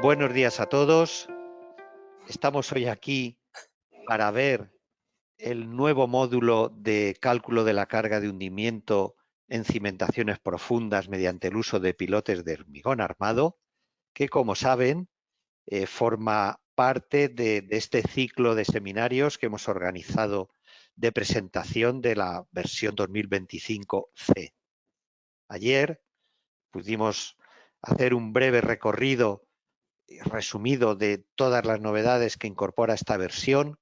Buenos días a todos. Estamos hoy aquí para ver el nuevo módulo de cálculo de la carga de hundimiento en cimentaciones profundas mediante el uso de pilotes de hormigón armado, que, como saben, forma parte de este ciclo de seminarios que hemos organizado de presentación de la versión 2025C. Ayer pudimos hacer un breve recorrido resumido de todas las novedades que incorpora esta versión,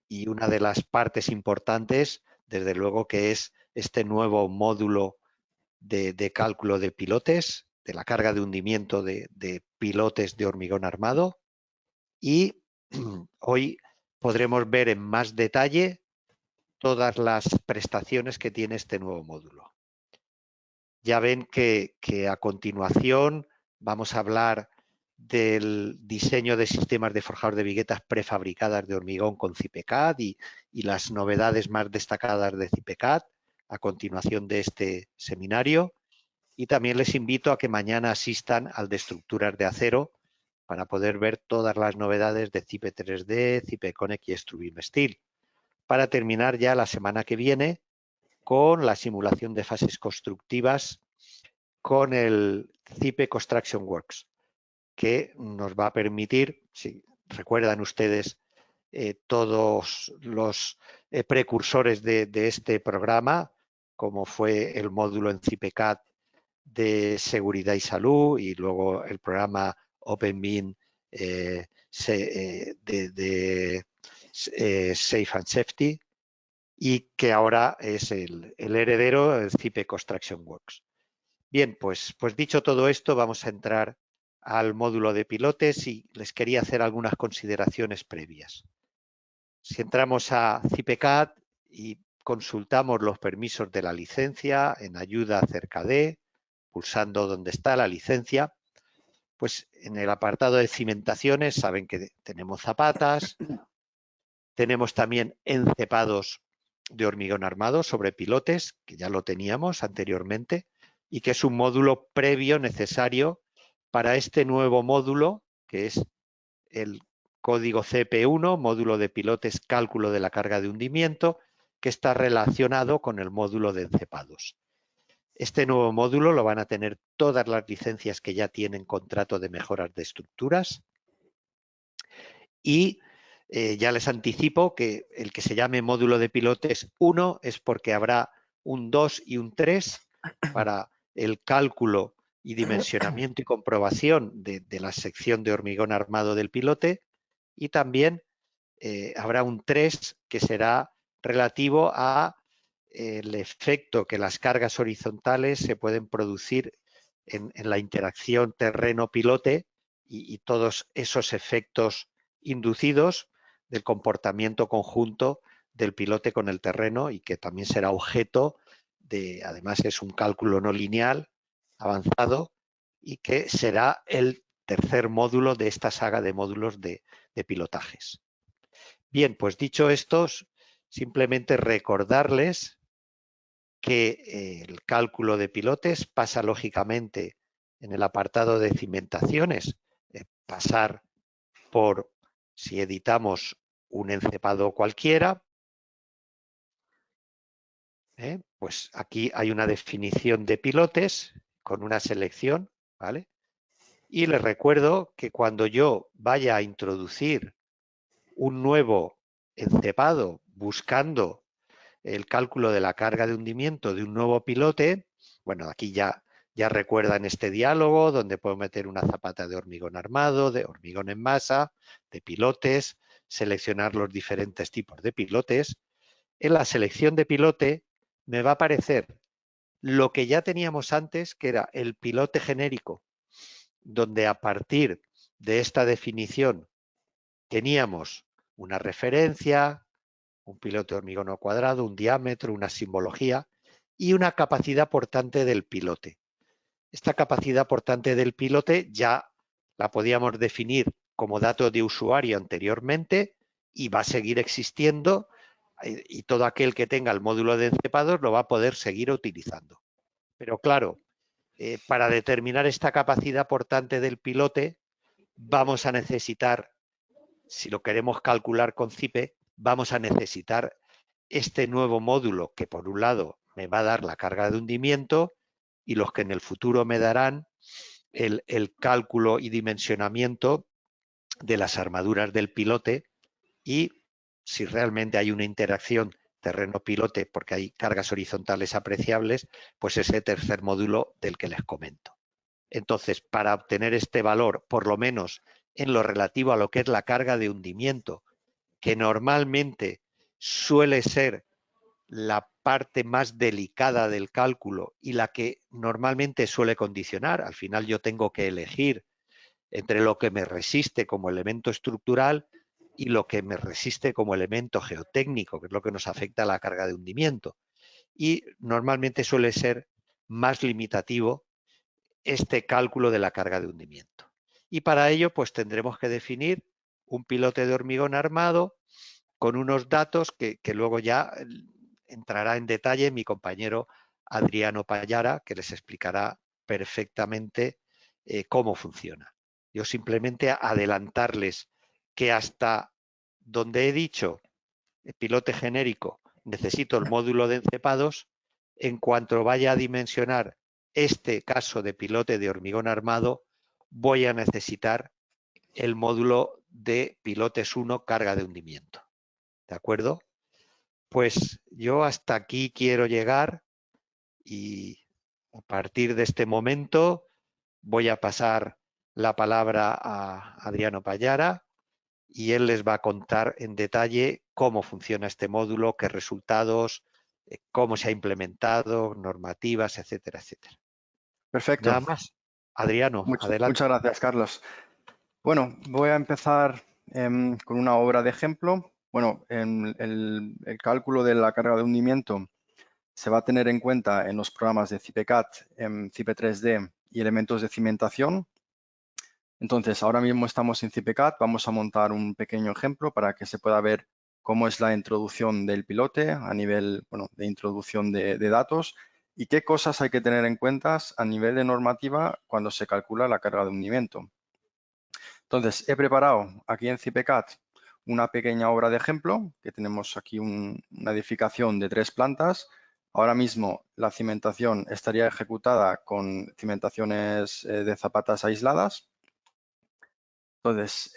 y una de las partes importantes, desde luego, que es este nuevo módulo de cálculo de pilotes, de la carga de hundimiento de pilotes de hormigón armado. Y hoy podremos ver en más detalle todas las prestaciones que tiene este nuevo módulo. Ya ven que a continuación vamos a hablar del diseño de sistemas de forjador de viguetas prefabricadas de hormigón con CIPECAD y las novedades más destacadas de CIPECAD a continuación de este seminario. Y también les invito a que mañana asistan al de estructuras de acero para poder ver todas las novedades de CIPE 3D, CIPECONEC y Strubim Steel. Para terminar ya la semana que viene con la simulación de fases constructivas con el CIPE Construction Works, que nos va a permitir, si recuerdan ustedes, todos los precursores de este programa, como fue el módulo en CIPECAD de seguridad y salud y luego el programa OpenBIM de Safe and Safety, y que ahora es el heredero, el CIPE Construction Works. Bien, pues dicho todo esto, vamos a entrar al módulo de pilotes y les quería hacer algunas consideraciones previas. Si entramos a CIPECAD y consultamos los permisos de la licencia en ayuda acerca de, pulsando donde está la licencia, pues en el apartado de cimentaciones saben que tenemos zapatas, tenemos también encepados de hormigón armado sobre pilotes, que ya lo teníamos anteriormente, y que es un módulo previo necesario para este nuevo módulo, que es el código CP1, módulo de pilotes cálculo de la carga de hundimiento, que está relacionado con el módulo de encepados. Este nuevo módulo lo van a tener todas las licencias que ya tienen contrato de mejoras de estructuras, y ya les anticipo que el que se llame módulo de pilotes 1 es porque habrá un 2 y un 3 para el cálculo y dimensionamiento y comprobación de la sección de hormigón armado del pilote, y también habrá un 3 que será relativo a el efecto que las cargas horizontales se pueden producir en la interacción terreno-pilote y todos esos efectos inducidos del comportamiento conjunto del pilote con el terreno, y que también será objeto de, además es un cálculo no lineal avanzado, y que será el tercer módulo de esta saga de módulos de pilotajes. Bien, pues dicho esto, simplemente recordarles que el cálculo de pilotes pasa lógicamente en el apartado de cimentaciones, pasar por, si editamos un encepado cualquiera, pues aquí hay una definición de pilotes con una selección, ¿vale? Y les recuerdo que cuando yo vaya a introducir un nuevo encepado buscando el cálculo de la carga de hundimiento de un nuevo pilote, bueno, aquí ya recuerdan este diálogo donde puedo meter una zapata de hormigón armado, de hormigón en masa, de pilotes, seleccionar los diferentes tipos de pilotes. En la selección de pilote me va a aparecer lo que ya teníamos antes, que era el pilote genérico, donde a partir de esta definición teníamos una referencia, un pilote de hormigón cuadrado, un diámetro, una simbología y una capacidad portante del pilote. Esta capacidad portante del pilote ya la podíamos definir como dato de usuario anteriormente y va a seguir existiendo, y todo aquel que tenga el módulo de encepados lo va a poder seguir utilizando. Pero claro, para determinar esta capacidad portante del pilote vamos a necesitar, si lo queremos calcular con CIPE, vamos a necesitar este nuevo módulo que por un lado me va a dar la carga de hundimiento y los que en el futuro me darán el cálculo y dimensionamiento de las armaduras del pilote y si realmente hay una interacción terreno-pilote porque hay cargas horizontales apreciables, pues ese tercer módulo del que les comento. Entonces, para obtener este valor, por lo menos en lo relativo a lo que es la carga de hundimiento, que normalmente suele ser la parte más delicada del cálculo y la que normalmente suele condicionar, al final yo tengo que elegir entre lo que me resiste como elemento estructural y lo que me resiste como elemento geotécnico, que es lo que nos afecta a la carga de hundimiento. Y normalmente suele ser más limitativo este cálculo de la carga de hundimiento. Y para ello, pues tendremos que definir un pilote de hormigón armado con unos datos que luego ya entrará en detalle mi compañero Adriano Pallara, que les explicará perfectamente cómo funciona. Yo simplemente adelantarles que hasta donde he dicho el pilote genérico necesito el módulo de encepados, en cuanto vaya a dimensionar este caso de pilote de hormigón armado, voy a necesitar el módulo de pilotes 1 carga de hundimiento. ¿De acuerdo? Pues yo hasta aquí quiero llegar y a partir de este momento voy a pasar la palabra a Adriano Pallara y él les va a contar en detalle cómo funciona este módulo, qué resultados, cómo se ha implementado, normativas, etcétera, etcétera. Perfecto. Nada más. Adriano, Muchas adelante. gracias, Carlos. Bueno, voy a empezar con una obra de ejemplo. Bueno, el cálculo de la carga de hundimiento se va a tener en cuenta en los programas de CIPECAD, CIPE 3D y elementos de cimentación. Entonces, ahora mismo estamos en CIPECAD. Vamos a montar un pequeño ejemplo para que se pueda ver cómo es la introducción del pilote a nivel, bueno, de introducción de datos y qué cosas hay que tener en cuenta a nivel de normativa cuando se calcula la carga de hundimiento. Entonces, he preparado aquí en CIPECAD una pequeña obra de ejemplo, que tenemos aquí una edificación de 3 plantas. Ahora mismo la cimentación estaría ejecutada con cimentaciones de zapatas aisladas. Entonces,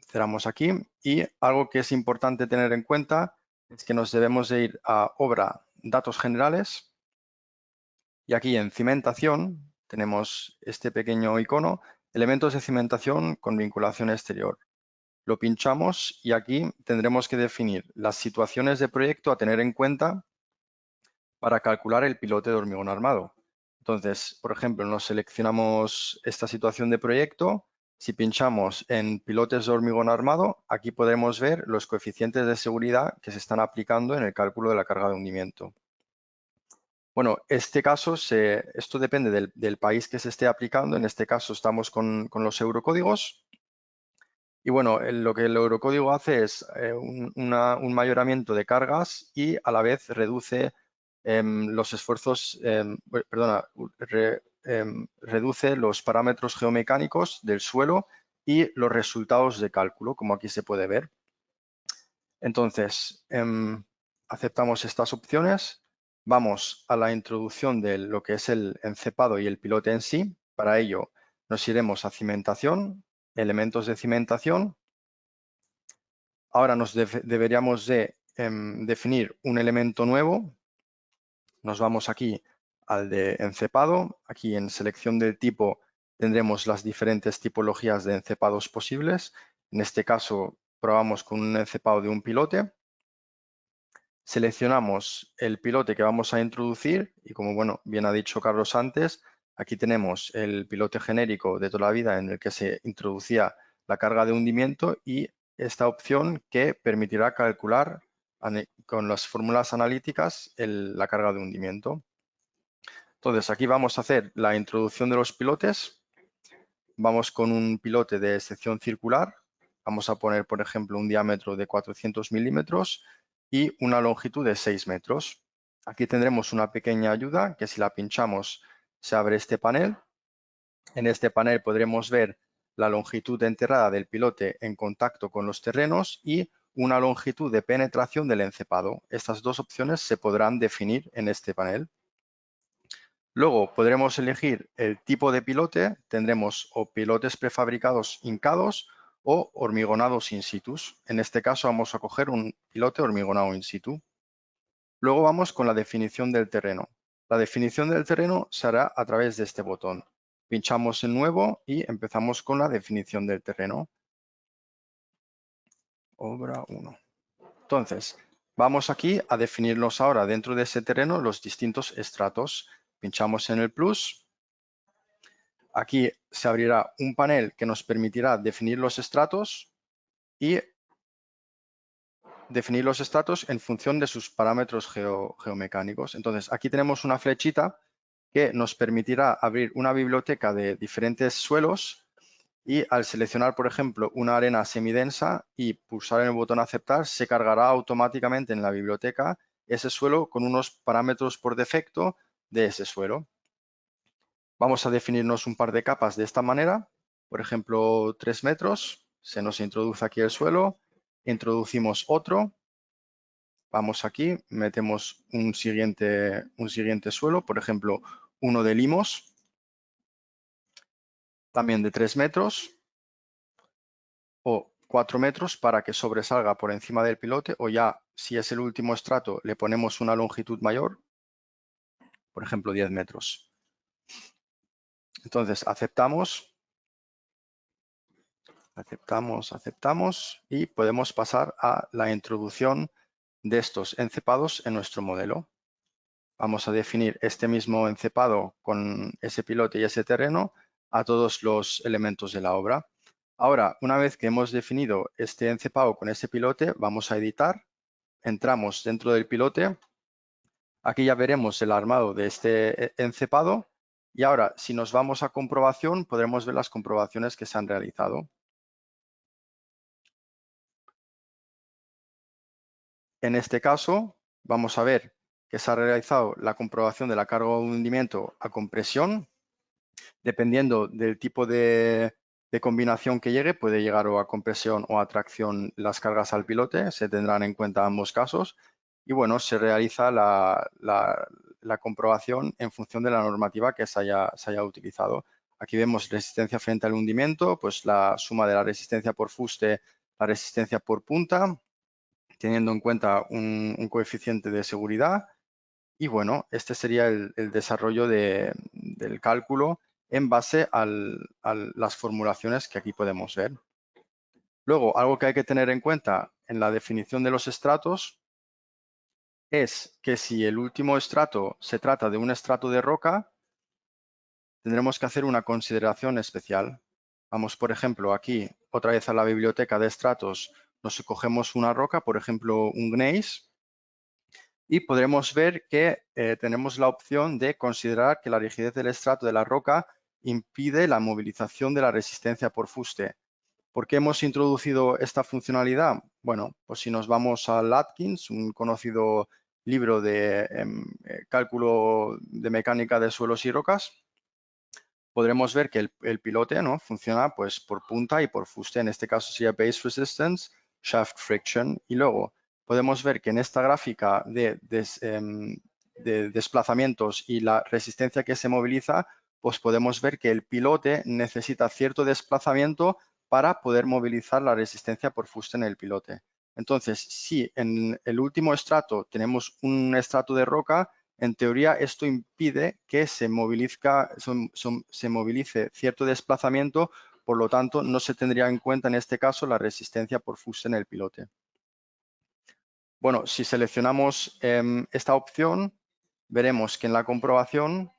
cerramos aquí y algo que es importante tener en cuenta es que nos debemos de ir a obra, datos generales y aquí en cimentación tenemos este pequeño icono, elementos de cimentación con vinculación exterior. Lo pinchamos y aquí tendremos que definir las situaciones de proyecto a tener en cuenta para calcular el pilote de hormigón armado. Entonces, por ejemplo, nos seleccionamos esta situación de proyecto. Si pinchamos en pilotes de hormigón armado, aquí podremos ver los coeficientes de seguridad que se están aplicando en el cálculo de la carga de hundimiento. Bueno, este caso, esto depende del país que se esté aplicando. En este caso estamos con los eurocódigos. Y bueno, lo que el eurocódigo hace es un mayoramiento de cargas y a la vez reduce los esfuerzos, reduce los parámetros geomecánicos del suelo y los resultados de cálculo, como aquí se puede ver. Entonces, aceptamos estas opciones. Vamos a la introducción de lo que es el encepado y el pilote en sí. Para ello, nos iremos a cimentación, elementos de cimentación. Ahora deberíamos de definir un elemento nuevo. Nos vamos aquí al de encepado. Aquí en selección del tipo tendremos las diferentes tipologías de encepados posibles. En este caso, probamos con un encepado de un pilote. Seleccionamos el pilote que vamos a introducir y como bueno, bien ha dicho Carlos antes, aquí tenemos el pilote genérico de toda la vida en el que se introducía la carga de hundimiento y esta opción que permitirá calcular con las fórmulas analíticas la carga de hundimiento. Entonces aquí vamos a hacer la introducción de los pilotes. Vamos con un pilote de sección circular. Vamos a poner, por ejemplo, un diámetro de 400 milímetros y una longitud de 6 metros. Aquí tendremos una pequeña ayuda que si la pinchamos se abre este panel. En este panel podremos ver la longitud de enterrada del pilote en contacto con los terrenos y una longitud de penetración del encepado. Estas dos opciones se podrán definir en este panel. Luego podremos elegir el tipo de pilote. Tendremos o pilotes prefabricados hincados o hormigonados in situ. En este caso vamos a coger un pilote hormigonado in situ. Luego vamos con la definición del terreno. La definición del terreno se hará a través de este botón. Pinchamos en nuevo y empezamos con la definición del terreno. Obra 1. Entonces, vamos aquí a definirnos ahora dentro de ese terreno los distintos estratos. Pinchamos en el plus. Aquí se abrirá un panel que nos permitirá definir los estratos y definir los estratos en función de sus parámetros geomecánicos. Entonces, aquí tenemos una flechita que nos permitirá abrir una biblioteca de diferentes suelos y al seleccionar, por ejemplo, una arena semidensa y pulsar en el botón aceptar, se cargará automáticamente en la biblioteca ese suelo con unos parámetros por defecto de ese suelo. Vamos a definirnos un par de capas de esta manera, por ejemplo, 3 metros, se nos introduce aquí el suelo, introducimos otro, vamos aquí, metemos un siguiente suelo, por ejemplo, uno de limos, también de 3 metros, o 4 metros para que sobresalga por encima del pilote, o ya si es el último estrato le ponemos una longitud mayor, por ejemplo 10 metros. Entonces aceptamos y podemos pasar a la introducción de estos encepados en nuestro modelo. Vamos a definir este mismo encepado con ese pilote y ese terreno a todos los elementos de la obra. Ahora, una vez que hemos definido este encepado con ese pilote, vamos a editar. Entramos dentro del pilote. Aquí ya veremos el armado de este encepado. Y ahora, si nos vamos a comprobación, podremos ver las comprobaciones que se han realizado. En este caso, vamos a ver que se ha realizado la comprobación de la carga de hundimiento a compresión. Dependiendo del tipo de combinación que llegue, puede llegar o a compresión o a tracción las cargas al pilote, se tendrán en cuenta ambos casos. Y bueno, se realiza la comprobación en función de la normativa que se haya utilizado. Aquí vemos resistencia frente al hundimiento, pues la suma de la resistencia por fuste, la resistencia por punta, teniendo en cuenta un coeficiente de seguridad. Y bueno, este sería el desarrollo del cálculo en base a las formulaciones que aquí podemos ver. Luego, algo que hay que tener en cuenta en la definición de los estratos es que si el último estrato se trata de un estrato de roca, tendremos que hacer una consideración especial. Vamos, por ejemplo, aquí otra vez a la biblioteca de estratos, nos escogemos una roca, por ejemplo, un gneiss, y podremos ver que tenemos la opción de considerar que la rigidez del estrato de la roca impide la movilización de la resistencia por fuste. ¿Por qué hemos introducido esta funcionalidad? Bueno, pues si nos vamos al Atkins, un conocido libro de cálculo de mecánica de suelos y rocas, podremos ver que el pilote, ¿no?, funciona pues por punta y por fuste. En este caso sería base resistance, shaft friction. Y luego podemos ver que en esta gráfica de desplazamientos y la resistencia que se moviliza, pues podemos ver que el pilote necesita cierto desplazamiento para poder movilizar la resistencia por fuste en el pilote. Entonces, si en el último estrato tenemos un estrato de roca, en teoría esto impide que se movilice cierto desplazamiento, por lo tanto no se tendría en cuenta en este caso la resistencia por fuste en el pilote. Bueno, si seleccionamos esta opción, veremos que en la comprobación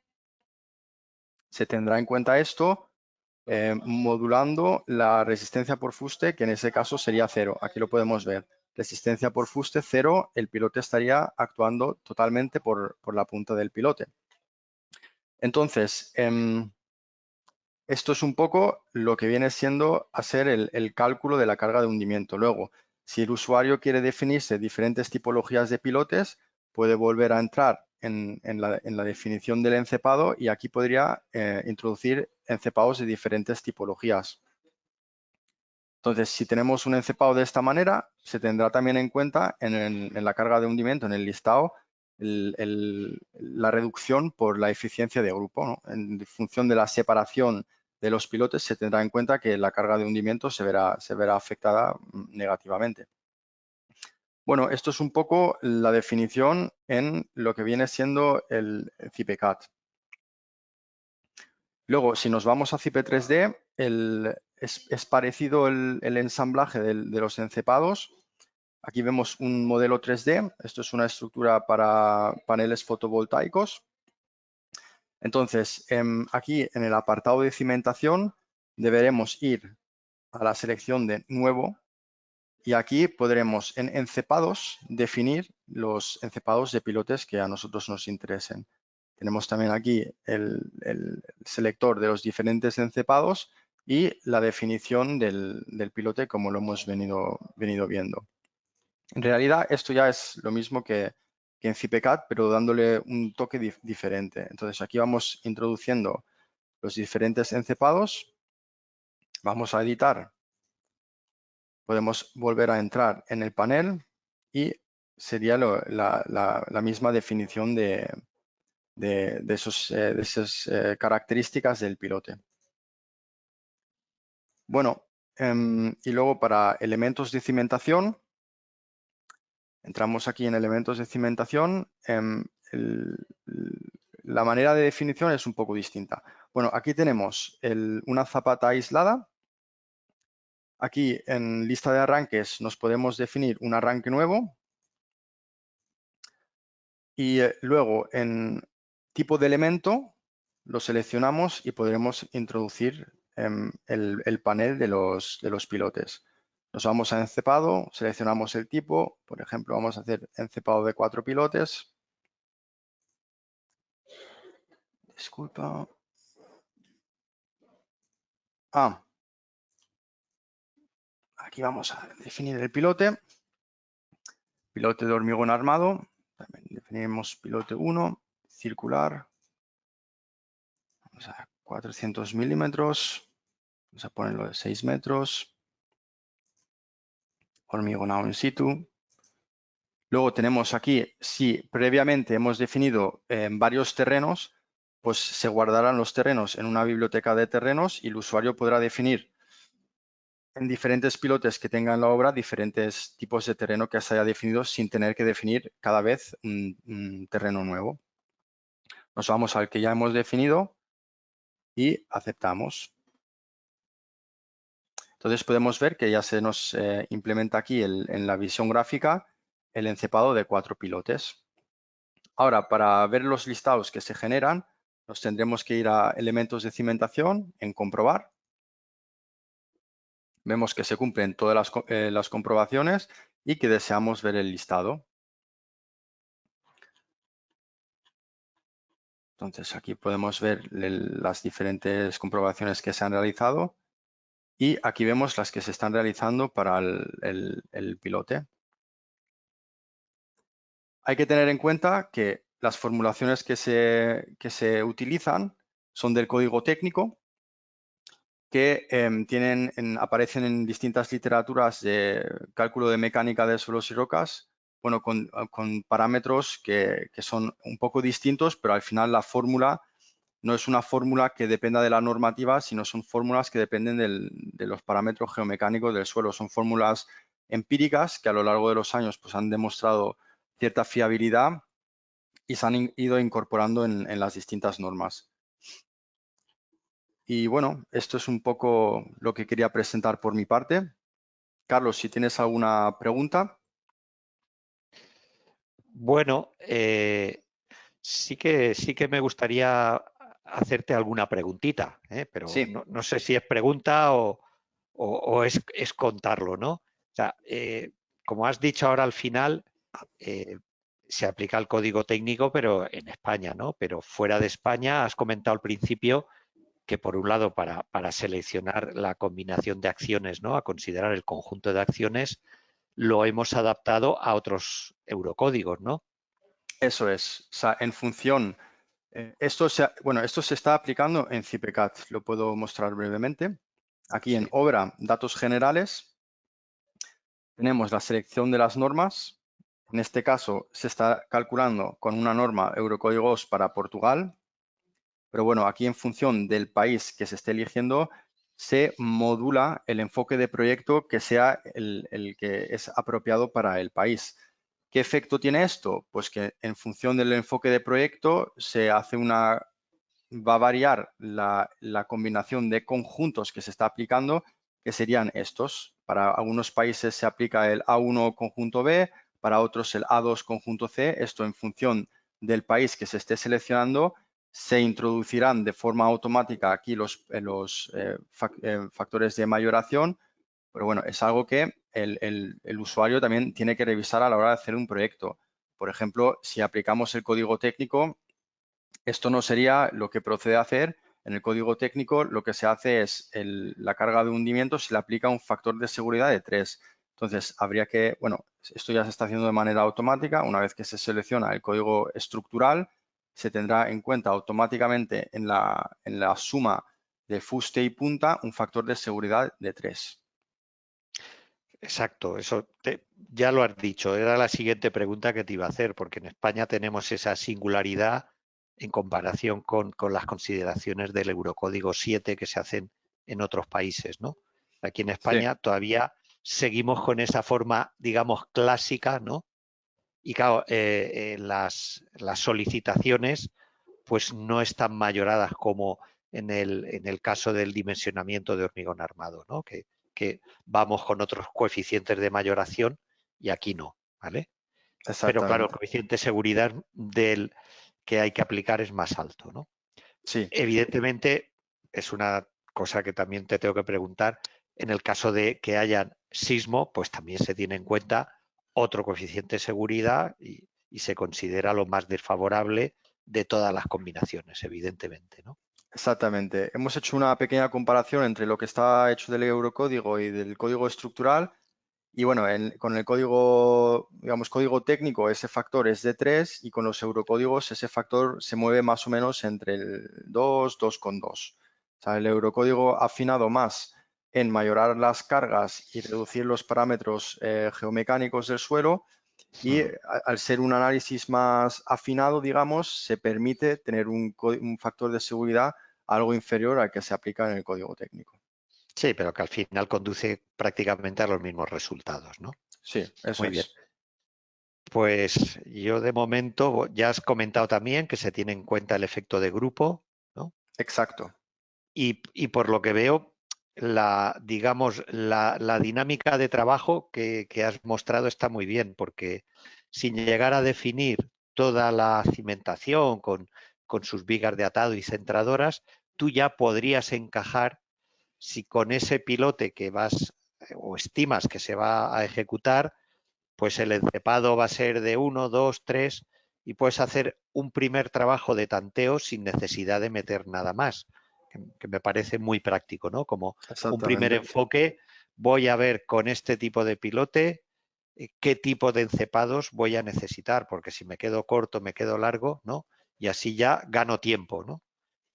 se tendrá en cuenta esto modulando la resistencia por fuste, que en ese caso sería 0. Aquí lo podemos ver. Resistencia por fuste 0, el pilote estaría actuando totalmente por la punta del pilote. Entonces, esto es un poco lo que viene siendo hacer el cálculo de la carga de hundimiento. Luego, si el usuario quiere definirse diferentes tipologías de pilotes, puede volver a entrar en la definición del encepado y aquí podría introducir encepados de diferentes tipologías. Entonces, si tenemos un encepado de esta manera, se tendrá también en cuenta en la carga de hundimiento, en el listado, la reducción por la eficiencia de grupo, ¿no? En función de la separación de los pilotes, se tendrá en cuenta que la carga de hundimiento se verá afectada negativamente. Bueno, esto es un poco la definición en lo que viene siendo el CIPECAT. Luego, si nos vamos a CIPE 3D, es parecido el ensamblaje de los encepados. Aquí vemos un modelo 3D. Esto es una estructura para paneles fotovoltaicos. Entonces, aquí en el apartado de cimentación deberemos ir a la selección de Nuevo y aquí podremos en encepados definir los encepados de pilotes que a nosotros nos interesen. Tenemos también aquí el selector de los diferentes encepados y la definición del pilote como lo hemos venido viendo. En realidad esto ya es lo mismo que en CIPECAT, pero dándole un toque diferente. Entonces aquí vamos introduciendo los diferentes encepados. Vamos a editar. Podemos volver a entrar en el panel y sería la misma definición de esas características del pilote. Bueno, y luego para elementos de cimentación, entramos aquí en elementos de cimentación. La manera de definición es un poco distinta. Bueno, aquí tenemos una zapata aislada. Aquí en lista de arranques nos podemos definir un arranque nuevo. Y luego en tipo de elemento lo seleccionamos y podremos introducir el panel de los pilotes. Nos vamos a encepado, seleccionamos el tipo, por ejemplo, vamos a hacer encepado de 4 pilotes. Disculpa. Aquí vamos a definir el pilote. Pilote de hormigón armado. También definimos pilote 1, circular. Vamos a 400 milímetros. Vamos a ponerlo de 6 metros. Hormigonado in situ. Luego tenemos aquí, si previamente hemos definido varios terrenos, pues se guardarán los terrenos en una biblioteca de terrenos y el usuario podrá definir en diferentes pilotes que tengan la obra diferentes tipos de terreno que se haya definido sin tener que definir cada vez un terreno nuevo. Nos vamos al que ya hemos definido y aceptamos. Entonces podemos ver que ya se nos implementa aquí en la visión gráfica el encepado de 4 pilotes. Ahora, para ver los listados que se generan, nos tendremos que ir a elementos de cimentación, en comprobar. Vemos que se cumplen todas las comprobaciones y que deseamos ver el listado. Entonces aquí podemos ver las diferentes comprobaciones que se han realizado y aquí vemos las que se están realizando para el pilote. Hay que tener en cuenta que las formulaciones que se utilizan son del código técnico que aparecen en distintas literaturas de cálculo de mecánica de suelos y rocas, bueno, con parámetros que son un poco distintos, pero al final la fórmula no es una fórmula que dependa de la normativa, sino son fórmulas que dependen de los parámetros geomecánicos del suelo. Son fórmulas empíricas que a lo largo de los años pues, han demostrado cierta fiabilidad y se han ido incorporando en las distintas normas. Y bueno, esto es un poco lo que quería presentar por mi parte. Carlos, si tienes alguna pregunta. Bueno, sí que me gustaría hacerte alguna preguntita, pero Sí. no sé si es pregunta o es contarlo, ¿no? O sea, como has dicho ahora al final, se aplica el código técnico, pero en España, ¿no? Pero fuera de España, has comentado al principio que por un lado para seleccionar la combinación de acciones, ¿no? A considerar el conjunto de acciones, lo hemos adaptado a otros eurocódigos, ¿no? Eso es. O sea, en función, esto se está aplicando en CIPECAT. Lo puedo mostrar brevemente. Aquí en Sí, obra, datos generales, tenemos la selección de las normas. En este caso se está calculando con una norma Eurocódigos para Portugal, pero bueno, aquí en función del país que se esté eligiendo, se modula el enfoque de proyecto que sea el que es apropiado para el país. ¿Qué efecto tiene esto? Pues que en función del enfoque de proyecto se hace va a variar la combinación de conjuntos que se está aplicando, que serían estos. Para algunos países se aplica el A1 conjunto B, para otros el A2 conjunto C. Esto en función del país que se esté seleccionando, se introducirán de forma automática aquí los factores de mayoración, pero bueno, es algo que el usuario también tiene que revisar a la hora de hacer un proyecto. Por ejemplo, si aplicamos el código técnico, esto no sería lo que procede a hacer. En el código técnico lo que se hace es la carga de hundimiento se le aplica un factor de seguridad de 3. Entonces, habría que, bueno, esto ya se está haciendo de manera automática. Una vez que se selecciona el código estructural, se tendrá en cuenta automáticamente en la suma de fuste y punta un factor de seguridad de 3. exacto. Ya lo has dicho. Era la siguiente pregunta que te iba a hacer, porque en España tenemos esa singularidad en comparación con las consideraciones del Eurocódigo 7 que se hacen en otros países, ¿no? Aquí en Sí, España todavía seguimos con esa forma, digamos, clásica, ¿no? Y claro, las solicitaciones pues no están mayoradas como en el caso del dimensionamiento de hormigón armado, ¿no? Que vamos con otros coeficientes de mayoración y aquí no, ¿vale? Pero claro, el exactamente. coeficiente de seguridad del que hay que aplicar es más alto, ¿no? Sí, Evidentemente, es una cosa que también te tengo que preguntar, en el caso de que haya sismo, pues también se tiene en cuenta otro coeficiente de seguridad y se considera lo más desfavorable de todas las combinaciones, evidentemente, ¿no? exactamente. Hemos hecho una pequeña comparación entre lo que está hecho del eurocódigo y del código estructural. Y bueno, con el código, digamos, código técnico, ese factor es de 3 y con los eurocódigos ese factor se mueve más o menos entre el 2, 2,2. O sea, el eurocódigo ha afinado más en mayorar las cargas y reducir los parámetros geomecánicos del suelo y Mm. al ser un análisis más afinado, digamos, se permite tener un factor de seguridad algo inferior al que se aplica en el código técnico. Sí, pero que al final conduce prácticamente a los mismos resultados, ¿no? Sí, eso Muy bien. es. Pues yo de momento, ya has comentado también que se tiene en cuenta el efecto de grupo, ¿no? Exacto. Y por lo que veo, digamos, la dinámica de trabajo que has mostrado está muy bien, porque sin llegar a definir toda la cimentación con sus vigas de atado y centradoras, tú ya podrías encajar, si con ese pilote que vas o estimas que se va a ejecutar, pues el encepado va a ser de 1, 2, 3 y puedes hacer un primer trabajo de tanteo sin necesidad de meter nada más, que me parece muy práctico, ¿no? Como un primer Exactamente. enfoque, voy a ver con este tipo de pilote qué tipo de encepados voy a necesitar, porque si me quedo corto, me quedo largo, ¿no? Y así ya gano tiempo, ¿no?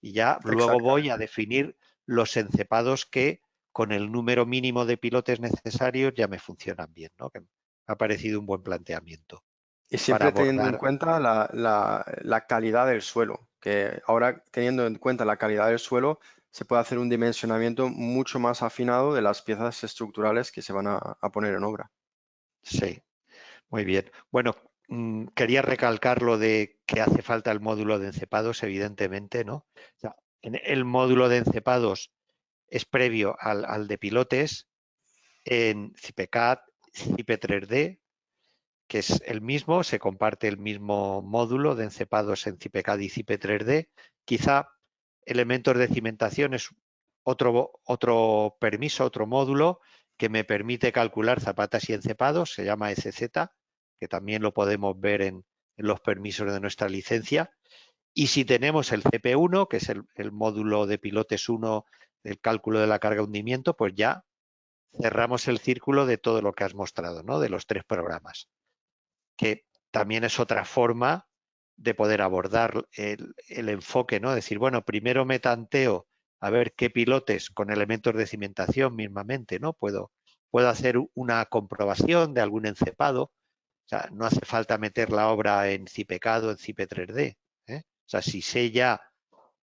Y ya luego voy a Exactamente. definir los encepados que con el número mínimo de pilotes necesarios ya me funcionan bien, ¿no? Que me ha parecido un buen planteamiento Y para siempre teniendo en abordar. cuenta la calidad del suelo, que ahora teniendo en cuenta la calidad del suelo, se puede hacer un dimensionamiento mucho más afinado de las piezas estructurales que se van a poner en obra. Sí, muy bien. Bueno, quería recalcar lo de que hace falta el módulo de encepados, evidentemente, ¿no? O sea, el módulo de encepados es previo al de pilotes en CIPECAD, CIPE 3D, que es el mismo, se comparte el mismo módulo de encepados en CIPECAD y CIPE 3D. Quizá elementos de cimentación es otro permiso, otro módulo que me permite calcular zapatas y encepados, se llama ECZ, que también lo podemos ver en los permisos de nuestra licencia. Y si tenemos el CP1, que es el módulo de pilotes 1 del cálculo de la carga de hundimiento, pues ya cerramos el círculo de todo lo que has mostrado, ¿no? De los 3 programas, que también es otra forma de poder abordar el enfoque, ¿no? Decir, bueno, primero me tanteo a ver qué pilotes con elementos de cimentación mismamente, ¿no? Puedo hacer una comprobación de algún encepado. O sea, no hace falta meter la obra en CIPECAD, en CIPE 3D. O sea, si sé ya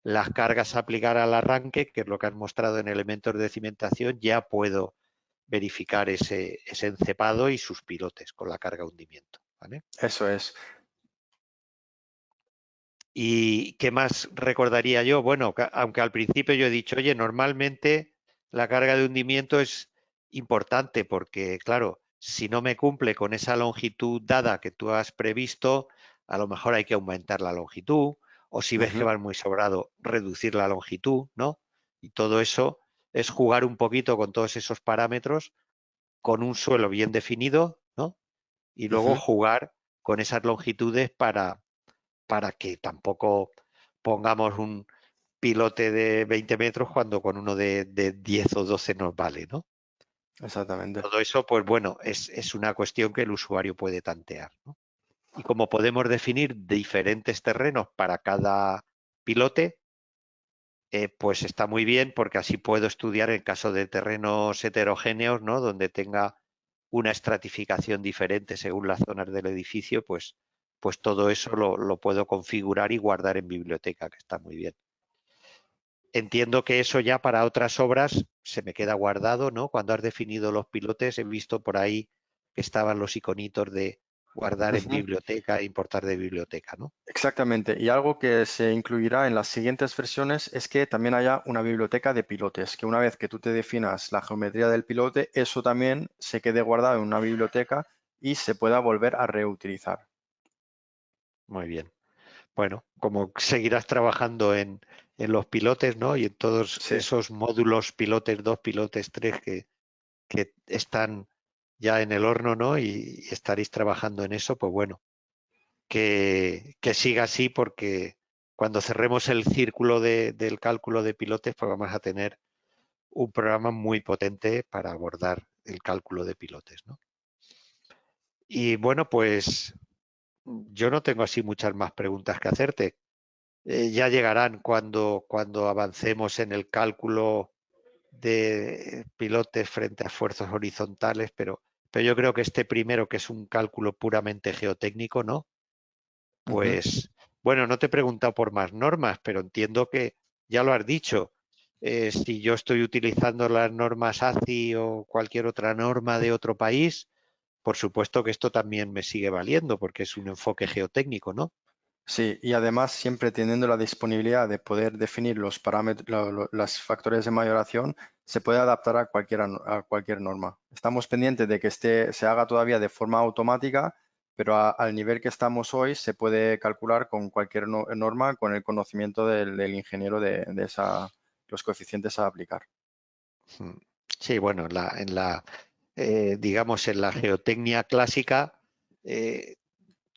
las cargas a aplicar al arranque, que es lo que han mostrado en elementos de cimentación, ya puedo verificar ese encepado y sus pilotes con la carga hundimiento. ¿Vale? Eso es. ¿Y qué más recordaría yo? Bueno, aunque al principio yo he dicho, oye, normalmente la carga de hundimiento es importante porque, claro, si no me cumple con esa longitud dada que tú has previsto, a lo mejor hay que aumentar la longitud, o si ves que vas muy sobrado, reducir la longitud, ¿no? Y todo eso es jugar un poquito con todos esos parámetros, con un suelo bien definido, ¿no? Y luego jugar con esas longitudes para que tampoco pongamos un pilote de 20 metros cuando con uno de 10 o 12 nos vale, ¿no? Exactamente. Todo eso, pues bueno, es una cuestión que el usuario puede tantear, ¿no? Y como podemos definir diferentes terrenos para cada pilote, pues está muy bien porque así puedo estudiar en caso de terrenos heterogéneos, ¿no? Donde tenga una estratificación diferente según las zonas del edificio, pues todo eso lo puedo configurar y guardar en biblioteca, que está muy bien. Entiendo que eso ya para otras obras se me queda guardado, ¿no? Cuando has definido los pilotes, he visto por ahí que estaban los iconitos de guardar en biblioteca e importar de biblioteca, ¿no? Exactamente. Y algo que se incluirá en las siguientes versiones es que también haya una biblioteca de pilotes, que una vez que tú te definas la geometría del pilote, eso también se quede guardado en una biblioteca y se pueda volver a reutilizar. Muy bien. Bueno, como seguirás trabajando en los pilotes, ¿no? Y en todos Sí. esos módulos pilotes 2, pilotes 3 que están ya en el horno, ¿no? Y estaréis trabajando en eso, pues bueno, que siga así porque cuando cerremos el círculo del cálculo de pilotes, pues vamos a tener un programa muy potente para abordar el cálculo de pilotes, ¿no? Y bueno, pues yo no tengo así muchas más preguntas que hacerte. Ya llegarán cuando avancemos en el cálculo de pilotes frente a esfuerzos horizontales, pero yo creo que este primero, que es un cálculo puramente geotécnico, ¿no? Pues, bueno, no te he preguntado por más normas, pero entiendo que ya lo has dicho. Si yo estoy utilizando las normas ACI o cualquier otra norma de otro país, por supuesto que esto también me sigue valiendo porque es un enfoque geotécnico, ¿no? Sí, y además siempre teniendo la disponibilidad de poder definir los parámetros, los factores de mayoración, se puede adaptar a cualquier norma. Estamos pendientes de que se haga todavía de forma automática, pero al nivel que estamos hoy se puede calcular con cualquier norma con el conocimiento del ingeniero de los coeficientes a aplicar. Sí, bueno, digamos, en la geotecnia clásica,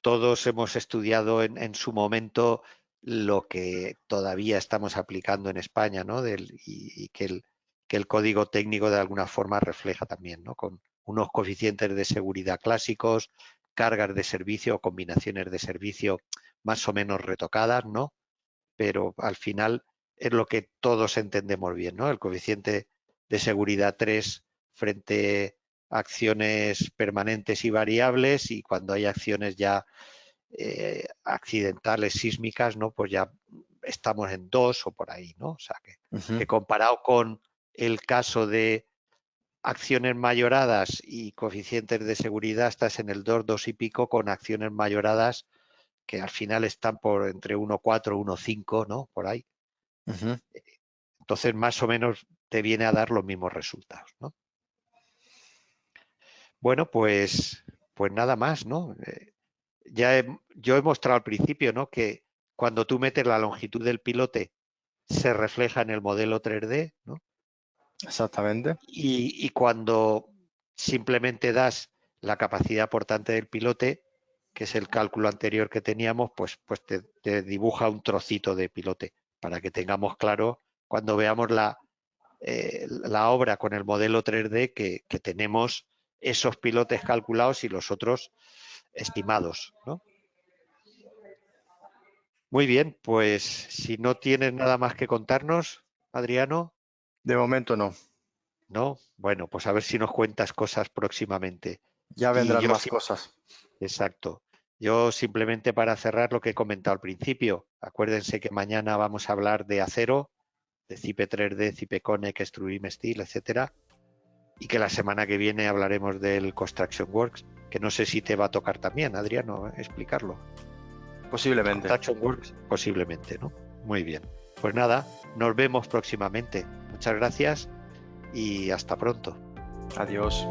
todos hemos estudiado en su momento lo que todavía estamos aplicando en España, ¿no? Y que el código técnico de alguna forma refleja también, ¿no? Con unos coeficientes de seguridad clásicos, cargas de servicio o combinaciones de servicio más o menos retocadas, ¿no? Pero al final es lo que todos entendemos bien, ¿no? El coeficiente de seguridad 3 frente a acciones permanentes y variables, y cuando hay acciones ya accidentales sísmicas, ¿no? Pues ya estamos en 2 o por ahí, ¿no? O sea que comparado con el caso de acciones mayoradas y coeficientes de seguridad, estás en el 2, 2 y pico, con acciones mayoradas que al final están por entre 1,4, 1,5, ¿no? Por ahí. Entonces, más o menos te viene a dar los mismos resultados, ¿no? Bueno, pues nada más, ¿no? Yo he mostrado al principio, ¿no? Que cuando tú metes la longitud del pilote se refleja en el modelo 3D, ¿no? Exactamente. Y cuando simplemente das la capacidad portante del pilote, que es el cálculo anterior que teníamos, pues te dibuja un trocito de pilote para que tengamos claro cuando veamos la obra con el modelo 3D que tenemos esos pilotes calculados y los otros estimados, ¿no? Muy bien, pues si no tienes nada más que contarnos. Adriano? De momento no. ¿No? Bueno, pues a ver si nos cuentas cosas próximamente. Ya Y vendrán yo más sí, cosas. exacto. Yo simplemente para cerrar lo que he comentado al principio, acuérdense que mañana vamos a hablar de acero, de Cipe 3D, Cipe Connect, Extruim Steel, etcétera, y que la semana que viene hablaremos del Construction Works, que no sé si te va a tocar también, Adriano, explicarlo. Posiblemente. Construction Works, posiblemente, ¿no? Muy bien. Pues nada, nos vemos próximamente. Muchas gracias y hasta pronto. Adiós.